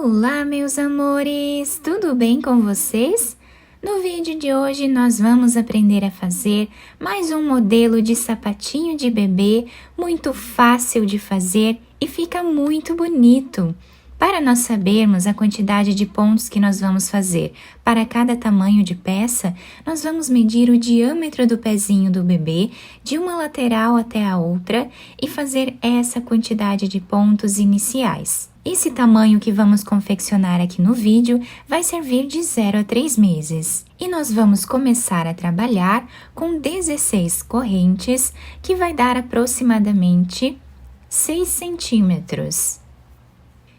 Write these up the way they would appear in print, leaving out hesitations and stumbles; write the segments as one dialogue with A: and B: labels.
A: Olá, meus amores! Tudo bem com vocês? No vídeo de hoje nós vamos aprender a fazer mais um modelo de sapatinho de bebê muito fácil de fazer e fica muito bonito. Para nós sabermos a quantidade de pontos que nós vamos fazer para cada tamanho de peça, nós vamos medir o diâmetro do pezinho do bebê de uma lateral até a outra e fazer essa quantidade de pontos iniciais. Esse tamanho que vamos confeccionar aqui no vídeo vai servir de 0 a 3 meses. E nós vamos começar a trabalhar com 16 correntes, que vai dar aproximadamente 6 centímetros.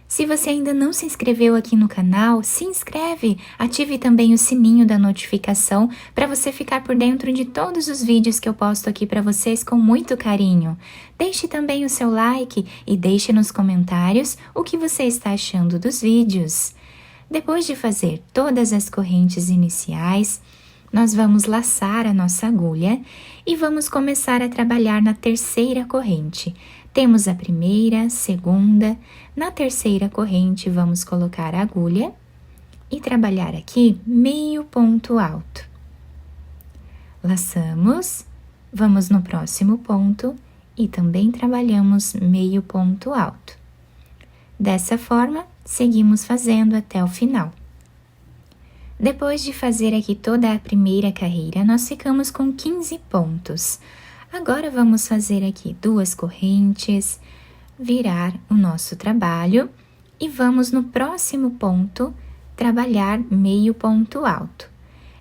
A: Se você ainda não se inscreveu aqui no canal, se inscreve, ative também o sininho da notificação para você ficar por dentro de todos os vídeos que eu posto aqui para vocês com muito carinho. Deixe também o seu like e deixe nos comentários o que você está achando dos vídeos. Depois de fazer todas as correntes iniciais, nós vamos laçar a nossa agulha e vamos começar a trabalhar na terceira corrente. Temos a primeira, segunda, na terceira corrente vamos colocar a agulha e trabalhar aqui meio ponto alto. Laçamos, vamos no próximo ponto e também trabalhamos meio ponto alto. Dessa forma, seguimos fazendo até o final. Depois de fazer aqui toda a primeira carreira, nós ficamos com 15 pontos. Agora, vamos fazer aqui 2 correntes, virar o nosso trabalho e vamos no próximo ponto trabalhar meio ponto alto.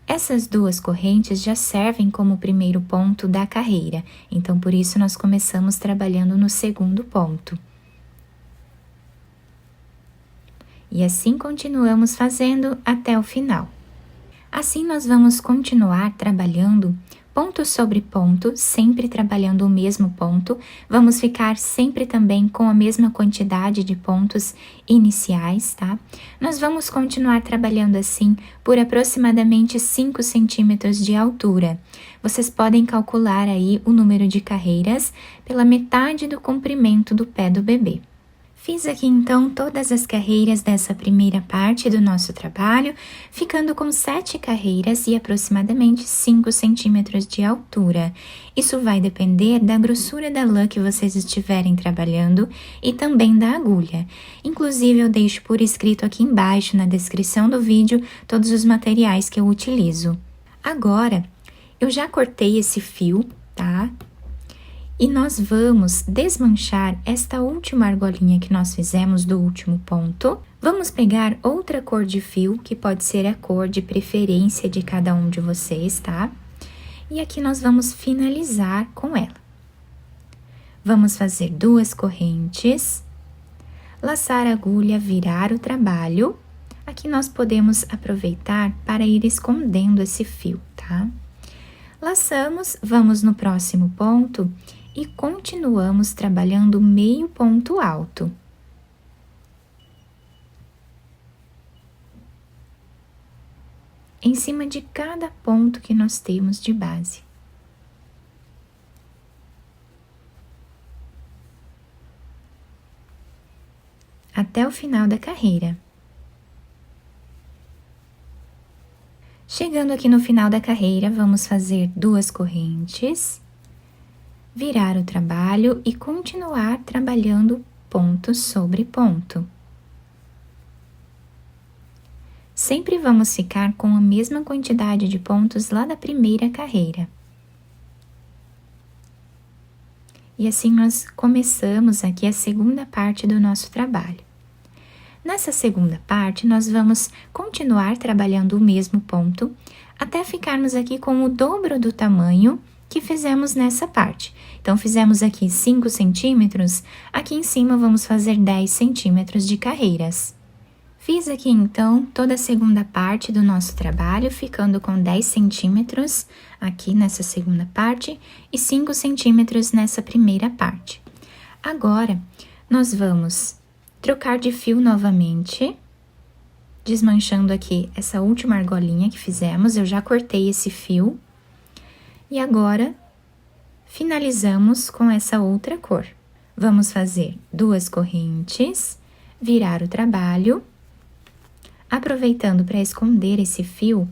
A: Essas 2 correntes já servem como primeiro ponto da carreira, então por isso nós começamos trabalhando no segundo ponto. E assim continuamos fazendo até o final. Assim nós vamos continuar trabalhando ponto sobre ponto, sempre trabalhando o mesmo ponto. Vamos ficar sempre também com a mesma quantidade de pontos iniciais, tá? Nós vamos continuar trabalhando assim por aproximadamente 5 centímetros de altura. Vocês podem calcular aí o número de carreiras pela metade do comprimento do pé do bebê. Fiz aqui então todas as carreiras dessa primeira parte do nosso trabalho, ficando com 7 carreiras e aproximadamente 5 centímetros de altura. Isso vai depender da grossura da lã que vocês estiverem trabalhando e também da agulha. Inclusive, eu deixo por escrito aqui embaixo na descrição do vídeo todos os materiais que eu utilizo. Agora, eu já cortei esse fio, tá? E nós vamos desmanchar esta última argolinha que nós fizemos do último ponto. Vamos pegar outra cor de fio, que pode ser a cor de preferência de cada um de vocês, tá? E aqui nós vamos finalizar com ela. Vamos fazer 2 correntes, laçar a agulha, virar o trabalho. Aqui nós podemos aproveitar para ir escondendo esse fio, tá? Laçamos, vamos no próximo ponto e continuamos trabalhando meio ponto alto. Em cima de cada ponto que nós temos de base. Até o final da carreira. Chegando aqui no final da carreira, vamos fazer 2 correntes, virar o trabalho e continuar trabalhando ponto sobre ponto. Sempre vamos ficar com a mesma quantidade de pontos lá da primeira carreira. E assim nós começamos aqui a segunda parte do nosso trabalho. Nessa segunda parte, nós vamos continuar trabalhando o mesmo ponto até ficarmos aqui com o dobro do tamanho que fizemos nessa parte. Então, fizemos aqui 5 centímetros, aqui em cima vamos fazer 10 centímetros de carreiras. Fiz aqui, então, toda a segunda parte do nosso trabalho, ficando com 10 centímetros aqui nessa segunda parte e 5 centímetros nessa primeira parte. Agora, nós vamos trocar de fio novamente, desmanchando aqui essa última argolinha que fizemos, eu já cortei esse fio. E agora, finalizamos com essa outra cor. Vamos fazer 2 correntes, virar o trabalho Aproveitando para esconder esse fio,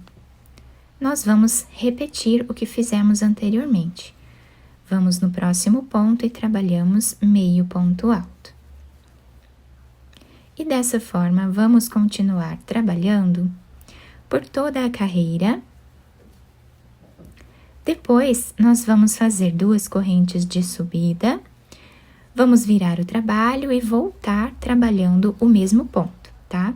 A: nós vamos repetir o que fizemos anteriormente. Vamos no próximo ponto e trabalhamos meio ponto alto. E dessa forma, vamos continuar trabalhando por toda a carreira. Depois, nós vamos fazer 2 correntes de subida, vamos virar o trabalho e voltar trabalhando o mesmo ponto, tá?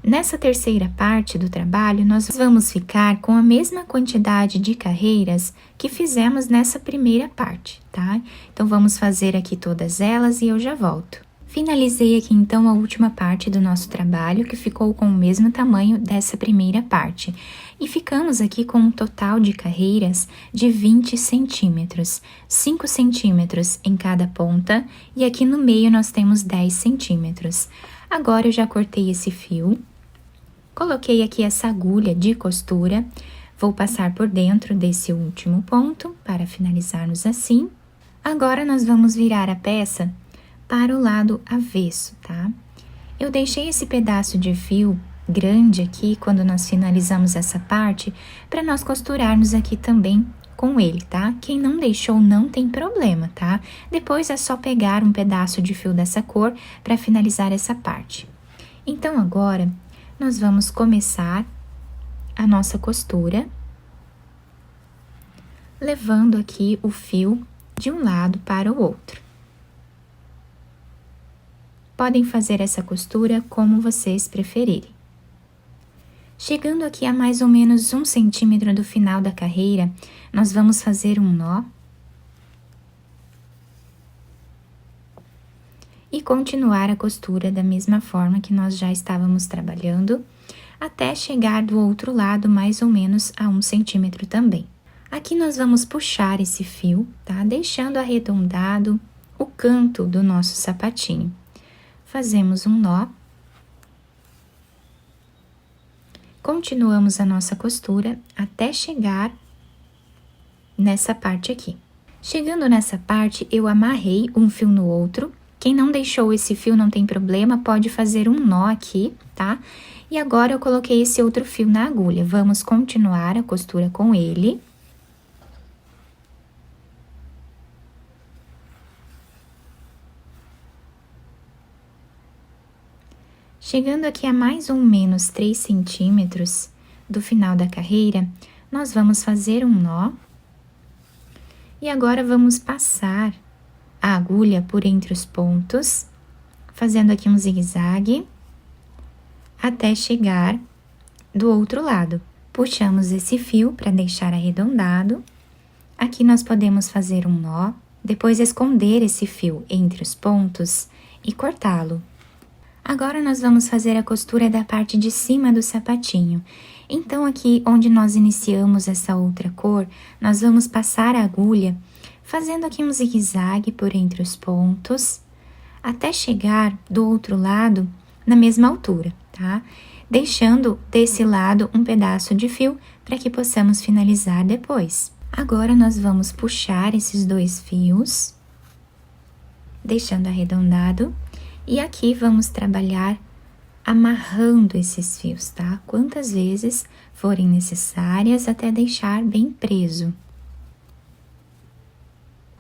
A: Nessa terceira parte do trabalho, nós vamos ficar com a mesma quantidade de carreiras que fizemos nessa primeira parte, tá? Então, vamos fazer aqui todas elas e eu já volto. Finalizei aqui, então, a última parte do nosso trabalho, que ficou com o mesmo tamanho dessa primeira parte. E ficamos aqui com um total de carreiras de 20 centímetros, 5 centímetros em cada ponta, e aqui no meio nós temos 10 centímetros. Agora, eu já cortei esse fio, coloquei aqui essa agulha de costura, vou passar por dentro desse último ponto, para finalizarmos assim. Agora, nós vamos virar a peça para o lado avesso, tá? Eu deixei esse pedaço de fio grande aqui, quando nós finalizamos essa parte, para nós costurarmos aqui também com ele, tá? Quem não deixou, não tem problema, tá? Depois é só pegar um pedaço de fio dessa cor para finalizar essa parte. Então, agora, nós vamos começar a nossa costura, levando aqui o fio de um lado para o outro. Podem fazer essa costura como vocês preferirem. Chegando aqui a mais ou menos 1 centímetro do final da carreira, nós vamos fazer um nó. E continuar a costura da mesma forma que nós já estávamos trabalhando, até chegar do outro lado mais ou menos a 1 centímetro também. Aqui nós vamos puxar esse fio, tá? Deixando arredondado o canto do nosso sapatinho. Fazemos um nó. Continuamos a nossa costura até chegar nessa parte aqui. Chegando nessa parte, eu amarrei um fio no outro. Quem não deixou esse fio não tem problema, pode fazer um nó aqui, tá? E agora eu coloquei esse outro fio na agulha. Vamos continuar a costura com ele. Chegando aqui a mais ou menos 3 centímetros do final da carreira, nós vamos fazer um nó. E agora, vamos passar a agulha por entre os pontos, fazendo aqui um zigue-zague, até chegar do outro lado. Puxamos esse fio para deixar arredondado. Aqui nós podemos fazer um nó, depois esconder esse fio entre os pontos e cortá-lo. Agora, nós vamos fazer a costura da parte de cima do sapatinho. Então, aqui onde nós iniciamos essa outra cor, nós vamos passar a agulha, fazendo aqui um zigue-zague por entre os pontos, até chegar do outro lado na mesma altura, tá? Deixando desse lado um pedaço de fio para que possamos finalizar depois. Agora, nós vamos puxar esses 2 fios, deixando arredondado. E aqui vamos trabalhar amarrando esses fios, tá? Quantas vezes forem necessárias até deixar bem preso.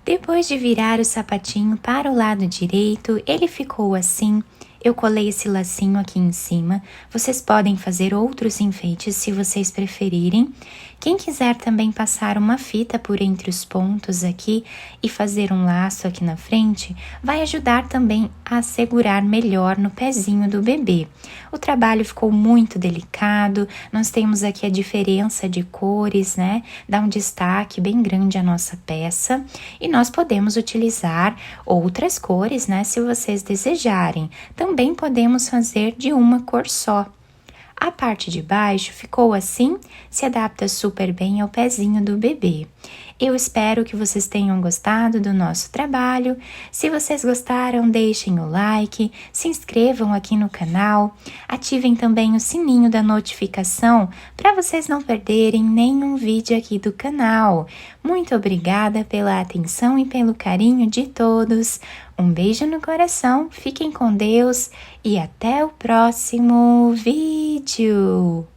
A: Depois de virar o sapatinho para o lado direito, ele ficou assim. Eu colei esse lacinho aqui em cima. Vocês podem fazer outros enfeites se vocês preferirem. Quem quiser também passar uma fita por entre os pontos aqui e fazer um laço aqui na frente, vai ajudar também a segurar melhor no pezinho do bebê. O trabalho ficou muito delicado, nós temos aqui a diferença de cores, né? Dá um destaque bem grande à nossa peça. E nós podemos utilizar outras cores, né? Se vocês desejarem. Também podemos fazer de uma cor só. A parte de baixo ficou assim, se adapta super bem ao pezinho do bebê. Eu espero que vocês tenham gostado do nosso trabalho. Se vocês gostaram, deixem o like, se inscrevam aqui no canal, ativem também o sininho da notificação para vocês não perderem nenhum vídeo aqui do canal. Muito obrigada pela atenção e pelo carinho de todos. Um beijo no coração, fiquem com Deus e até o próximo vídeo. meet you!